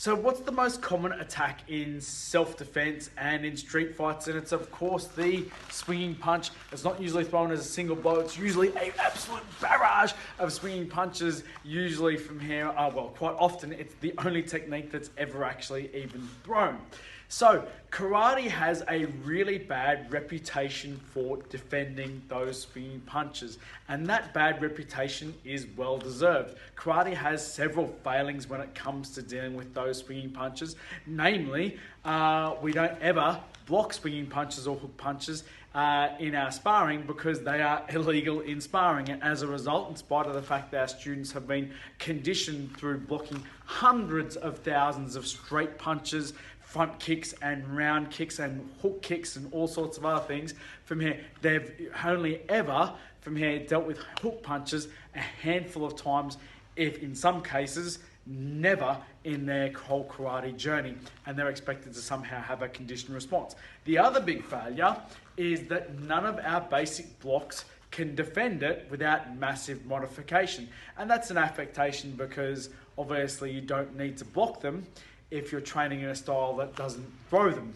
So what's the most common attack in self-defense and in street fights? And it's of course the swinging punch. It's not usually thrown as a single blow. It's usually an absolute barrage of swinging punches, usually from here. Well, quite often it's the only technique that's ever actually even thrown. So karate has a really bad reputation for defending those swinging punches, and that bad reputation is well deserved. Karate has several failings when it comes to dealing with those swinging punches. Namely, we don't ever block swinging punches or hook punches in our sparring because they are illegal in sparring, and as a result, in spite of the fact that our students have been conditioned through blocking hundreds of thousands of straight punches, front kicks and round kicks and hook kicks and all sorts of other things, from here they've only ever from here dealt with hook punches a handful of times, if in some cases never in their whole karate journey, and they're expected to somehow have a conditioned response. The other big failure is that none of our basic blocks can defend it without massive modification, and that's an affectation because obviously you don't need to block them if you're training in a style that doesn't throw them.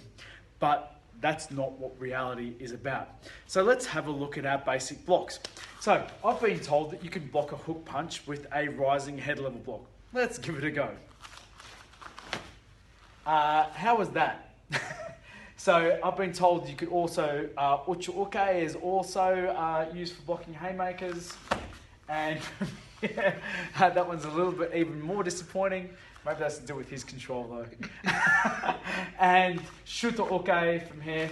But that's not what reality is about. So let's have a look at our basic blocks. So I've been told that you can block a hook punch with a rising head level block. Let's give it a go. How was that? So I've been told you could also, ucha uke is also used for blocking haymakers. And yeah, that one's a little bit even more disappointing. Maybe that's to do with his control though. And shuto uke from here.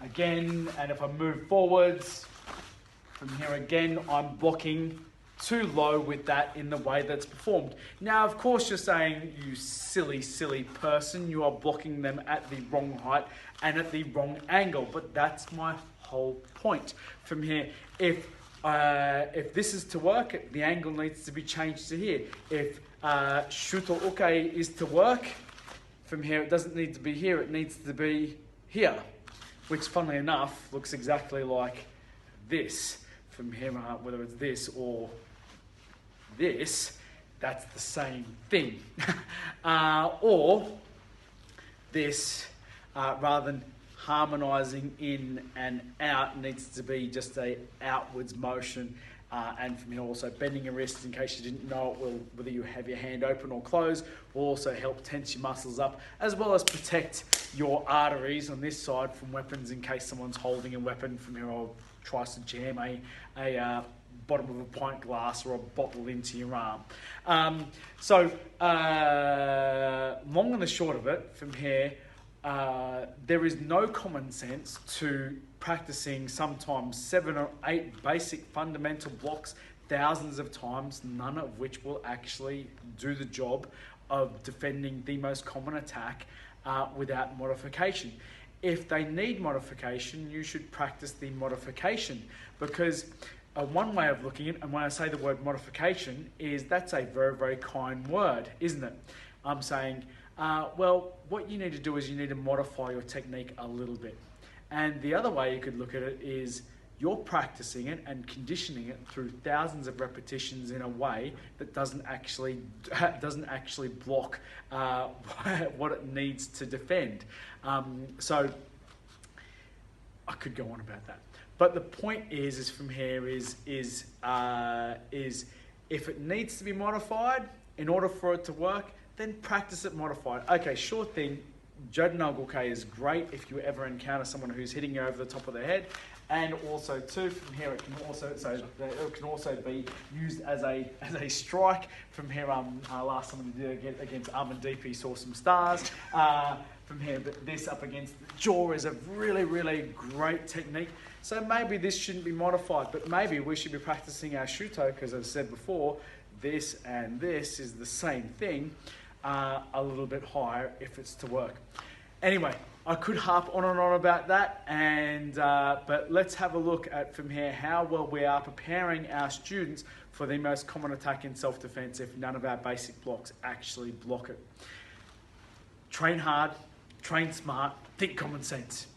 Again, and if I move forwards, from here again, I'm blocking too low with that in the way that's performed. Now, of course, you're saying, you silly, silly person, you are blocking them at the wrong height and at the wrong angle. But that's my whole point. From here, if this is to work, the angle needs to be changed to here. If shuto uke is to work, from here it doesn't need to be here, it needs to be here, which funnily enough looks exactly like this. From here, whether it's this or this, that's the same thing. Or this, rather than harmonizing in and out, needs to be just a outwards motion, and from here also bending your wrist, in case you didn't know it, will, whether you have your hand open or closed, will also help tense your muscles up, as well as protect your arteries on this side from weapons, in case someone's holding a weapon from here or tries to jam a bottom of a pint glass or a bottle into your arm. So long and the short of it, from here, there is no common sense to practicing sometimes 7 or 8 basic fundamental blocks thousands of times, none of which will actually do the job of defending the most common attack without modification. If they need modification, you should practice the modification, because one way of looking at it, and when I say the word modification, is that's a very, very kind word, isn't it? I'm saying, well, what you need to do is you need to modify your technique a little bit. And the other way you could look at it is you're practicing it and conditioning it through thousands of repetitions in a way that doesn't actually block what it needs to defend. So I could go on about that, but the point is from here is if it needs to be modified in order for it to work, then practice it modified. Okay, sure thing. Jodanalguke is great if you ever encounter someone who's hitting you over the top of the head, and also too from here it can also be used as a strike. From here, last time we did against Amandeep saw some stars. From here, but this up against the jaw is a really, really great technique. So maybe this shouldn't be modified, but maybe we should be practicing our shuto, because as I said before, this and this is the same thing. A little bit higher if it's to work. Anyway, I could harp on and on about that, and but let's have a look at from here how well we are preparing our students for the most common attack in self-defense if none of our basic blocks actually block it. Train hard, train smart, think common sense.